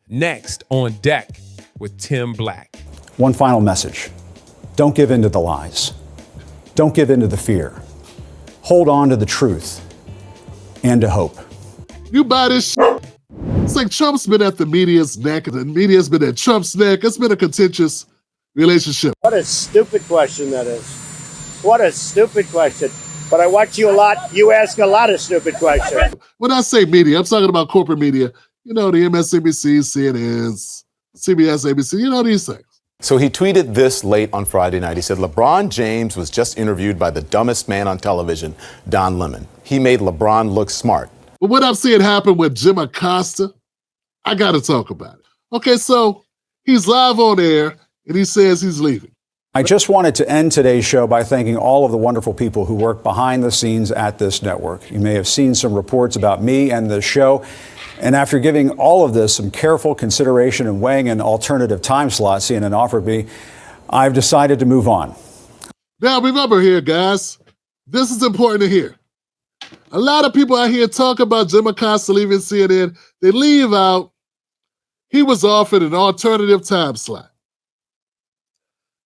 Next on Deck with Tim Black. One final message. Don't give in to the lies. Don't give in to the fear. Hold on to the truth and to hope. You buy this shit. It's like Trump's been at the media's neck and the media's been at Trump's neck. It's been a contentious relationship. What a stupid question that is. What a stupid question. But I watch you a lot. You ask a lot of stupid questions. When I say media, I'm talking about corporate media. You know, the MSNBC, CNNs, CBS, ABC, you know these things. So he tweeted this late on Friday night. He said, LeBron James was just interviewed by the dumbest man on television, Don Lemon. He made LeBron look smart. But what I'm seeing happen with Jim Acosta, I got to talk about it. Okay, so he's live on air and he says he's leaving. I just wanted to end today's show by thanking all of the wonderful people who work behind the scenes at this network. You may have seen some reports about me and the show. And after giving all of this some careful consideration and weighing an alternative time slot CNN offered me, I've decided to move on. Now, remember here, guys, this is important to hear. A lot of people out here talk about Jim Acosta leaving CNN. They leave out, he was offered an alternative time slot.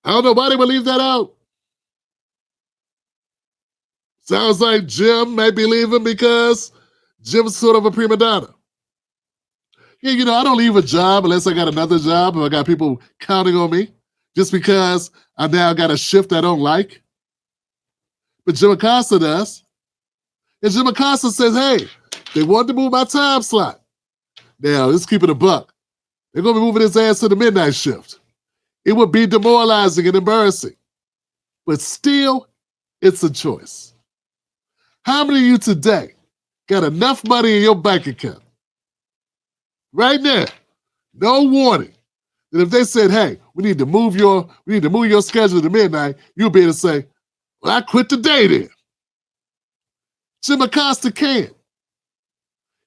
I don't know why they would leave that out. Sounds like Jim might be leaving because Jim's sort of a prima donna. Yeah, you know, I don't leave a job unless I got another job or I got people counting on me just because I now got a shift I don't like. But Jim Acosta does. And Jim Acosta says, hey, they wanted to move my time slot. Now, let's keep it a buck. They're going to be moving his ass to the midnight shift. It would be demoralizing and embarrassing. But still, it's a choice. How many of you today got enough money in your bank account right now, no warning, that if they said, hey, we need to move your schedule to midnight, you'll be able to say, well, I quit today then. Jim Acosta can't.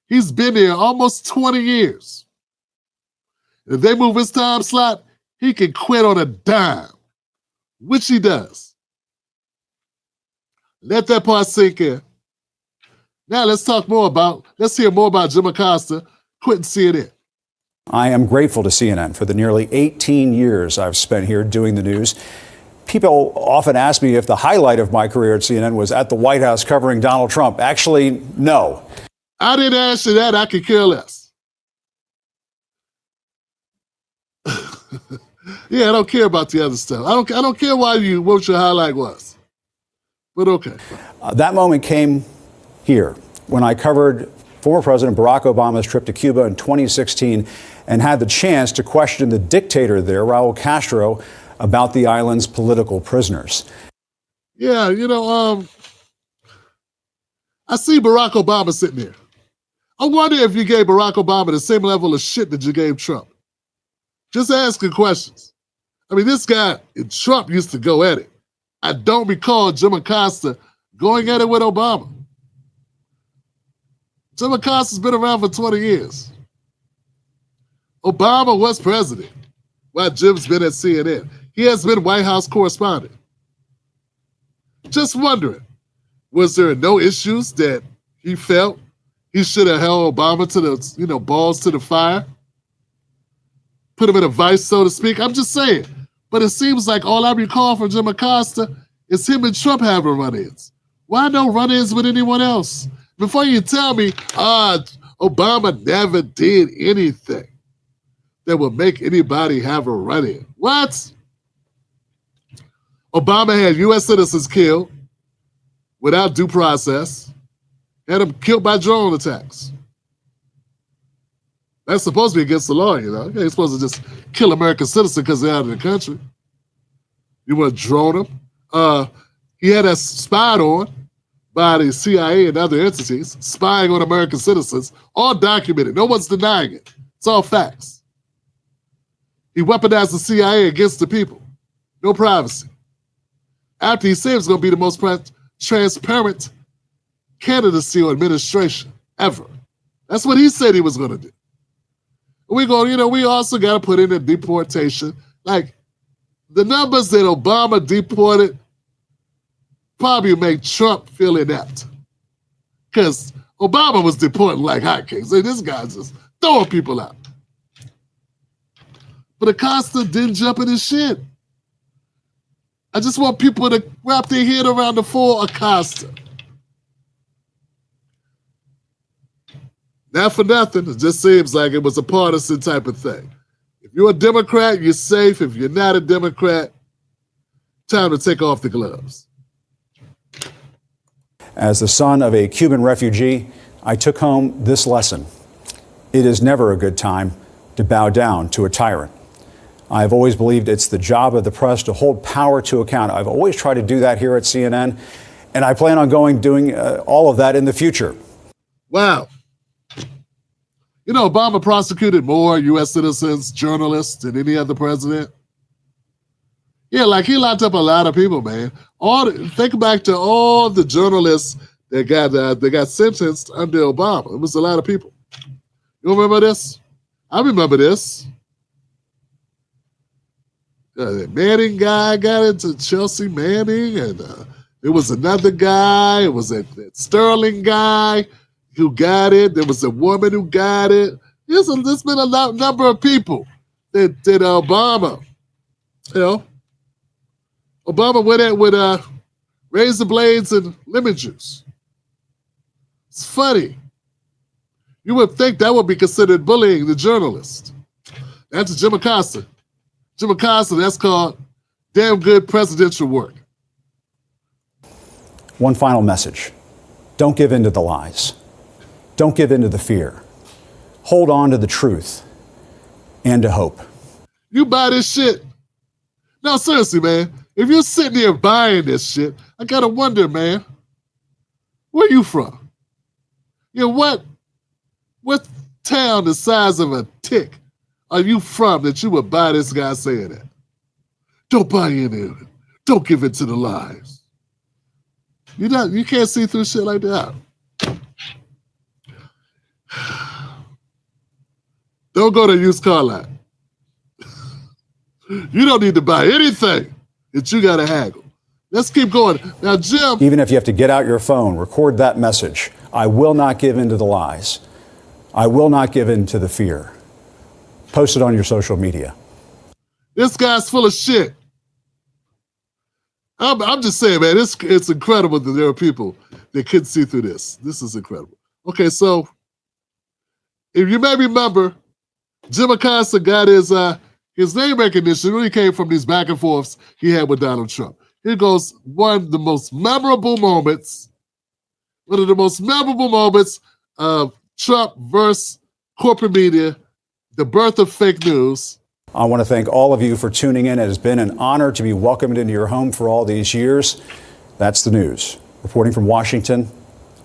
He's been there almost 20 years. If they move his time slot, he can quit on a dime, which he does. Let that part sink in. Now let's hear more about Jim Acosta quitting CNN. I am grateful to CNN for the nearly 18 years I've spent here doing the news. People often ask me if the highlight of my career at CNN was at the White House covering Donald Trump. Actually, no. I didn't answer that. I could care less. Yeah, I don't care about the other stuff. I don't care what your highlight was. But okay. That moment came here when I covered former President Barack Obama's trip to Cuba in 2016 and had the chance to question the dictator there, Raul Castro, about the island's political prisoners. Yeah, I see Barack Obama sitting there. I wonder if you gave Barack Obama the same level of shit that you gave Trump. Just asking questions. I mean, this guy, Trump used to go at it. I don't recall Jim Acosta going at it with Obama. Jim Acosta's been around for 20 years. Obama was president while Jim's been at CNN. He has been White House correspondent. Just wondering, was there no issues that he felt he should have held Obama to the, balls to the fire? Put him in a vice, so to speak? I'm just saying. But it seems like all I recall from Jim Acosta is him and Trump having run-ins. Why no run-ins with anyone else? Before you tell me, Obama never did anything that would make anybody have a run-in. What? Obama had U.S. citizens killed without due process, had them killed by drone attacks. That's supposed to be against the law, you know. You're supposed to just kill American citizens because they're out of the country. You want to drone them. He had us spied on by the CIA and other entities, spying on American citizens, all documented. No one's denying it. It's all facts. He weaponized the CIA against the people. No privacy. After he said it was going to be the most transparent candidacy or administration ever. That's what he said he was going to do. We also got to put in a deportation. Like, the numbers that Obama deported probably make Trump feel inept. Because Obama was deporting like hotcakes. And this guy's just throwing people out. But Acosta didn't jump in his shit. I just want people to wrap their head around the full Acosta. Not for nothing, it just seems like it was a partisan type of thing. If you're a Democrat, you're safe. If you're not a Democrat, time to take off the gloves. As the son of a Cuban refugee, I took home this lesson. It is never a good time to bow down to a tyrant. I've always believed it's the job of the press to hold power to account. I've always tried to do that here at CNN, and I plan on doing all of that in the future. Wow. You know, Obama prosecuted more U.S. citizens, journalists than any other president. Yeah, like he locked up a lot of people, man. Think back to all the journalists that got sentenced under Obama. It was a lot of people. You remember this? I remember this. The Manning guy got into Chelsea Manning, and there was another guy. It was that Sterling guy who got it. There was a woman who got it. There's been a number of people that did Obama. You know, Obama went at with razor blades and lemon juice. It's funny. You would think that would be considered bullying the journalist. That's Jim Acosta. Jim Acosta, that's called damn good presidential work. One final message. Don't give in to the lies. Don't give in to the fear. Hold on to the truth and to hope. You buy this shit. No, seriously, man. If you're sitting here buying this shit, I gotta wonder, man, where you from? You know, what town the size of a tick are you from that you would buy this guy saying that? Don't buy into it. Don't give in to the lies. You can't see through shit like that. Don't go to a used car lot. You don't need to buy anything that you gotta haggle. Let's keep going. Now, Jim. Even if you have to get out your phone, record that message. I will not give in to the lies. I will not give in to the fear. Post it on your social media. This guy's full of shit. I'm just saying, man, it's incredible that there are people that couldn't see through this. This is incredible. Okay, so if you may remember, Jim Acosta got his name recognition really came from these back and forths he had with Donald Trump. Here goes one of the most memorable moments of Trump versus corporate media, the birth of fake news. I want to thank all of you for tuning in. It has been an honor to be welcomed into your home for all these years. That's the news. Reporting from Washington,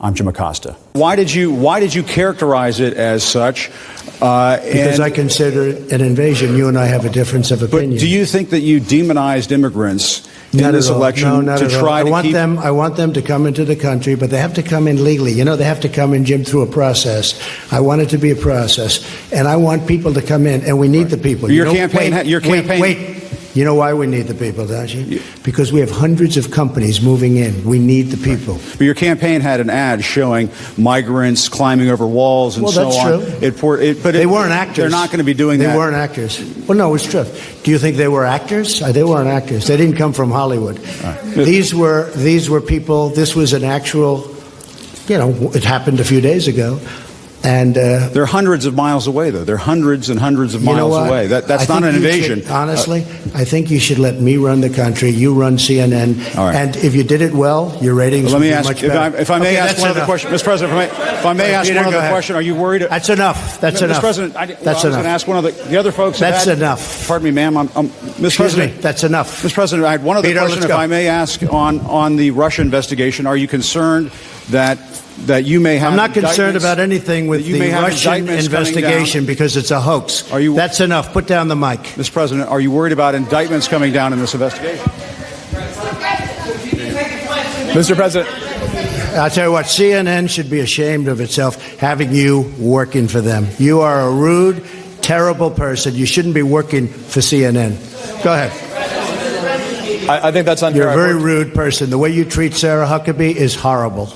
I'm Jim Acosta. Why did you characterize it as such? Because I consider it an invasion. You and I have a difference of opinion. But do you think that you demonized immigrants in this election to try to keep... I want them to come into the country, but they have to come in legally. You know, they have to come in, Jim, through a process. I want it to be a process, and I want people to come in, and we need the people. Wait. You know why we need the people, don't you? Because we have hundreds of companies moving in. We need the people. But your campaign had an ad showing migrants climbing over walls and so on. Well, that's true. But they weren't actors. They're not going to be doing that. They weren't actors. Well, no, it's true. Do you think they were actors? They weren't actors. They didn't come from Hollywood. Right. These were people. This was an actual, it happened a few days ago. And they're hundreds of miles away, though. They're hundreds and hundreds of miles away. That's not an invasion. Honestly, I think you should let me run the country. You run CNN. All right. And if you did it well, your ratings would be much better. If I may ask one other question, Mr. President. If I may ask one other question, are you worried? That's enough. That's enough. Mr. President, I was going to ask one of the other folks. That's enough. Pardon me, ma'am. Mr. President, that's enough. Mr. President, I had one other question, if I may ask, on the Russia investigation. Are you concerned that you may have... I'm not concerned about anything with the Russian investigation because it's a hoax. That's enough. Put down the mic. Mr. President, are you worried about indictments coming down in this investigation? Mr. President. I'll tell you what, CNN should be ashamed of itself having you working for them. You are a rude, terrible person. You shouldn't be working for CNN. Go ahead. I think that's unfair. You're a very rude person. The way you treat Sarah Huckabee is horrible.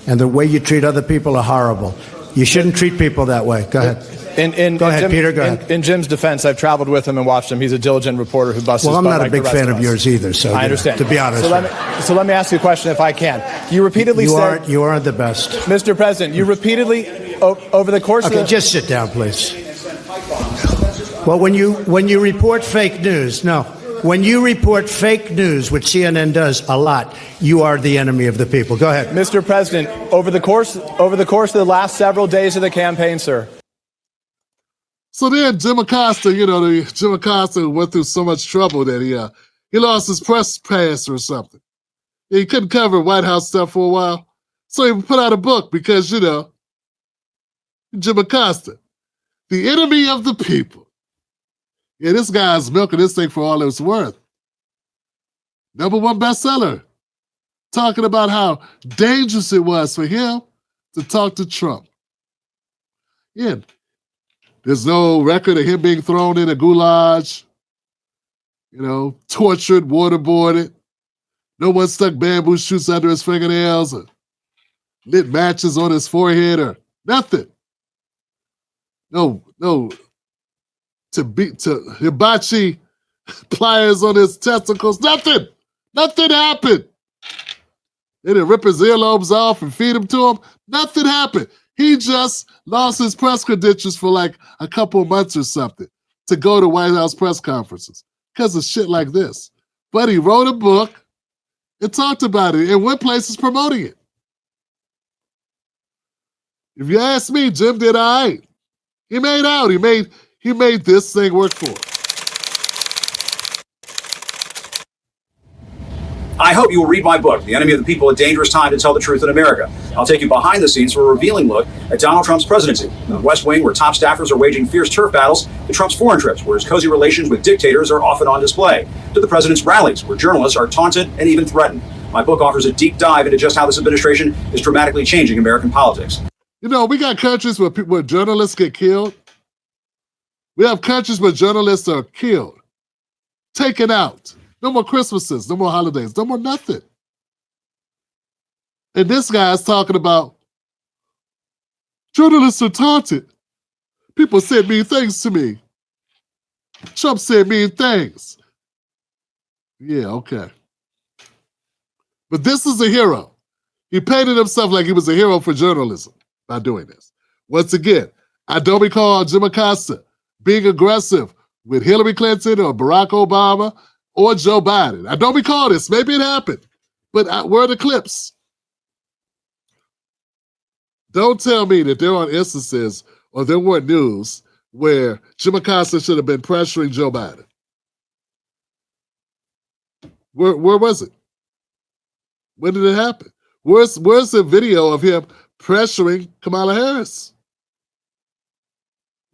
And the way you treat other people are horrible. You shouldn't treat people that way. Go ahead. Go ahead, Peter. Go ahead. In Jim's defense, I've traveled with him and watched him. He's a diligent reporter who busts his Well, I'm butt not a like big the rest fan of of us. yours either. So I understand. To be honest, So let me ask you a question, if I can. You repeatedly said you aren't the best, Mr. President. You repeatedly over the course of Okay, just sit down, please. Well, when you report fake news, when you report fake news, which CNN does a lot, you are the enemy of the people. Go ahead, Mr. President. Over the course of the last several days of the campaign, sir. So then Jim Acosta, Jim Acosta went through so much trouble that he lost his press pass or something. He couldn't cover White House stuff for a while. So he put out a book because, Jim Acosta, the enemy of the people. Yeah, this guy's milking this thing for all it's worth. #1 bestseller. Talking about how dangerous it was for him to talk to Trump. Yeah. There's no record of him being thrown in a goulash, tortured, waterboarded. No one stuck bamboo shoots under his fingernails or lit matches on his forehead or nothing. No hibachi pliers on his testicles. Nothing happened. They didn't rip his earlobes off and feed them to him. Nothing happened. He just lost his press credentials for like a couple of months or something to go to White House press conferences because of shit like this. But he wrote a book and talked about it and went places promoting it. If you ask me, Jim did all right. He made out. He made this thing work for him. I hope you will read my book, The Enemy of the People, A Dangerous Time to Tell the Truth in America. I'll take you behind the scenes for a revealing look at Donald Trump's presidency. From the West Wing, where top staffers are waging fierce turf battles, to Trump's foreign trips, where his cozy relations with dictators are often on display, to the president's rallies, where journalists are taunted and even threatened. My book offers a deep dive into just how this administration is dramatically changing American politics. We got countries where journalists get killed. We have countries where journalists are killed, taken out. No more Christmases, no more holidays, no more nothing. And this guy's talking about journalists are taunted. People said mean things to me. Trump said mean things. Yeah, okay. But this is a hero. He painted himself like he was a hero for journalism by doing this. Once again, I don't recall Jim Acosta being aggressive with Hillary Clinton or Barack Obama or Joe Biden. I don't recall this. Maybe it happened. But where are the clips? Don't tell me that there aren't instances or there weren't news where Jim Acosta should have been pressuring Joe Biden. Where was it? When did it happen? Where's the video of him pressuring Kamala Harris?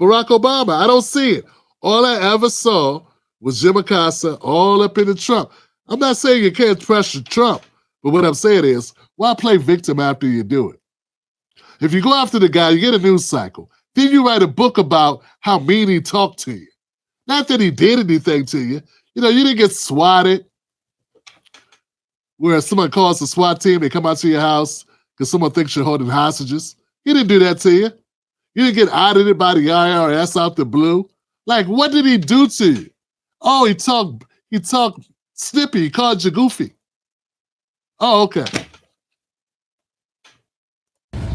Barack Obama, I don't see it. All I ever saw was Jim Acosta all up into Trump. I'm not saying you can't pressure Trump, but what I'm saying is, why play victim after you do it? If you go after the guy, you get a news cycle. Then you write a book about how mean he talked to you. Not that he did anything to you. You didn't get swatted. Where someone calls the SWAT team, they come out to your house because someone thinks you're holding hostages. He didn't do that to you. You didn't get audited by the IRS out the blue. Like, what did he do to you? Oh, he talked snippy. He called you goofy. Oh, okay.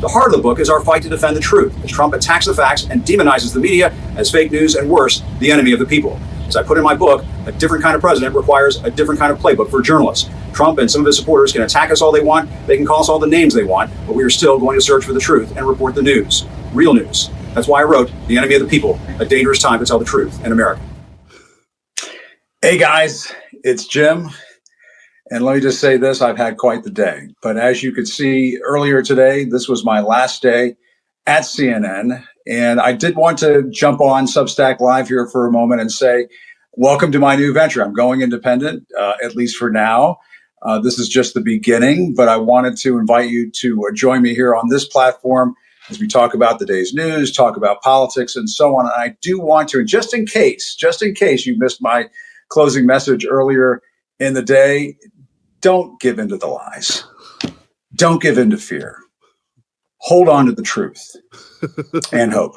The heart of the book is our fight to defend the truth, as Trump attacks the facts and demonizes the media as fake news and worse, the enemy of the people. As I put in my book, a different kind of president requires a different kind of playbook for journalists. Trump and some of his supporters can attack us all they want, they can call us all the names they want, but we are still going to search for the truth and report the news. Real news. That's why I wrote The Enemy of the People, A Dangerous Time to Tell the Truth in America. Hey guys, it's Jim. And let me just say this, I've had quite the day. But as you could see earlier today, this was my last day at CNN. And I did want to jump on Substack Live here for a moment and say, welcome to my new venture. I'm going independent, at least for now. This is just the beginning, but I wanted to invite you to join me here on this platform as we talk about the day's news, talk about politics and so on. And I do want to, just in case you missed my closing message earlier in the day, don't give in to the lies. Don't give in to fear. Hold on to the truth and hope.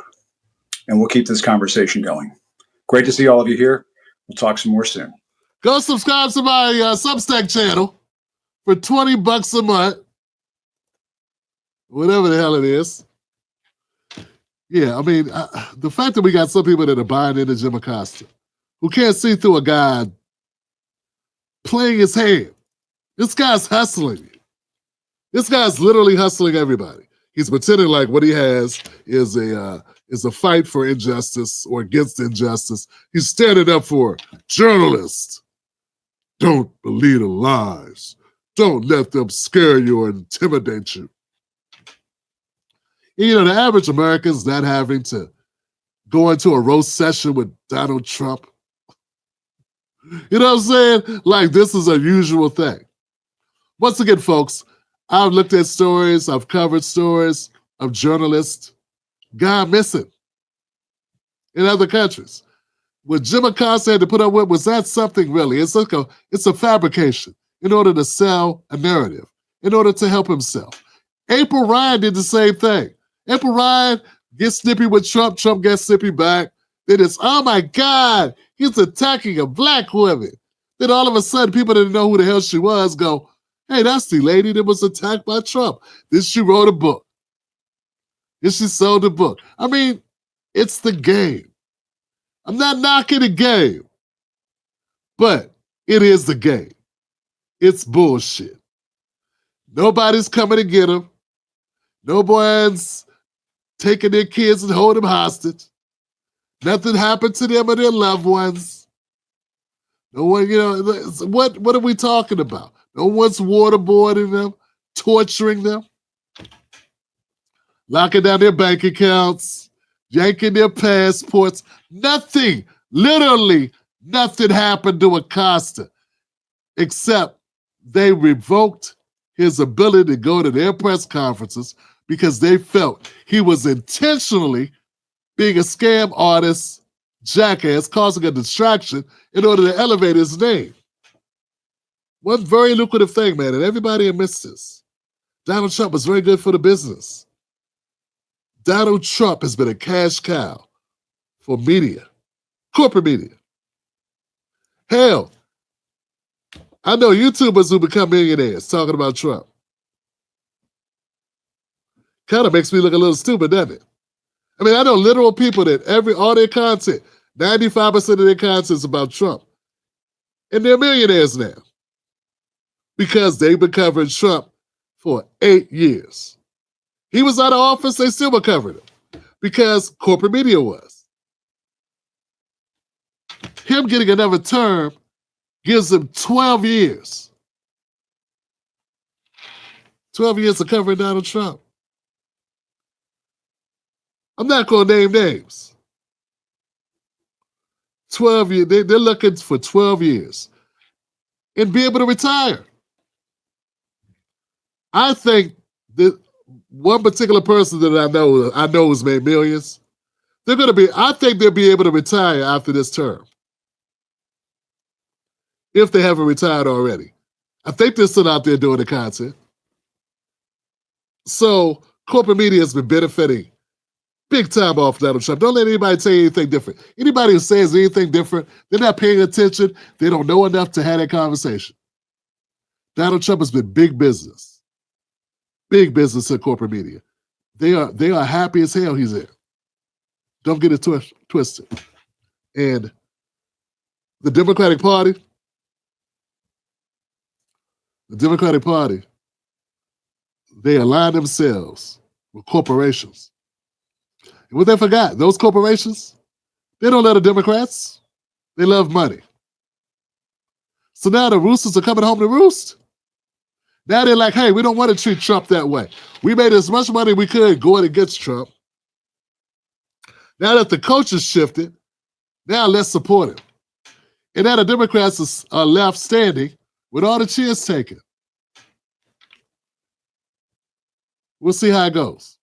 and we'll keep this conversation going. Great to see all of you here. We'll talk some more soon. Go subscribe to my Substack channel for $20 a month. Whatever the hell it is. Yeah, I mean, the fact that we got some people that are buying into Jim Acosta, who can't see through a guy playing his hand. This guy's hustling. This guy's literally hustling everybody. He's pretending like what he has is a fight for injustice or against injustice. He's standing up for journalists. Don't believe the lies. Don't let them scare you or intimidate you. You know, the average American's not having to go into a roast session with Donald Trump. You know what I'm saying? Like, this is a usual thing. Once again, folks, I've looked at stories, I've covered stories of journalists gone missing in other countries. What Jim Acosta had to put up with, was that something really? It's a fabrication in order to sell a narrative, in order to help himself. April Ryan did the same thing. April Ryan gets snippy with Trump, Trump gets snippy back. Then it's, oh my God, he's attacking a black woman. Then all of a sudden, people didn't know who the hell she was, go, hey, that's the lady that was attacked by Trump. Then she wrote a book. Then she sold a book. I mean, it's the game. I'm not knocking the game, but it is the game. It's bullshit. Nobody's coming to get them. No one's taking their kids and holding them hostage. Nothing happened to them or their loved ones. No one, you know, what are we talking about? No one's waterboarding them, torturing them, locking down their bank accounts, yanking their passports. Nothing, literally nothing happened to Acosta, except they revoked his ability to go to their press conferences because they felt he was intentionally being a scam artist, jackass, causing a distraction in order to elevate his name. One very lucrative thing, man, and everybody admits this. Donald Trump was very good for the business. Donald Trump has been a cash cow for media, corporate media. Hell, I know YouTubers who become millionaires talking about Trump. Kind of makes me look a little stupid, doesn't it? I mean, I know literal people that all their content, 95% of their content is about Trump. And they're millionaires now. Because they've been covering Trump for 8 years. He was out of office, they still were covering him. Because corporate media was. Him getting another term gives him 12 years. 12 years of covering Donald Trump. I'm not going to name names. 12 years. They're looking for 12 years. And be able to retire. I think that one particular person that I know has made millions, I think they'll be able to retire after this term. If they haven't retired already. I think they're still out there doing the content. So corporate media has been benefiting big time off Donald Trump. Don't let anybody tell you anything different. Anybody who says anything different, they're not paying attention. They don't know enough to have that conversation. Donald Trump has been big business. Big business in corporate media. They are happy as hell he's there. Don't get it twisted. And the Democratic Party, they align themselves with corporations. And what they forgot, those corporations, they don't love the Democrats. They love money. So now the roosters are coming home to roost. Now they're like, hey, we don't want to treat Trump that way. We made as much money we could going against Trump. Now that the coaches shifted, now let's support him. And now the Democrats are left standing with all the cheers taken. We'll see how it goes.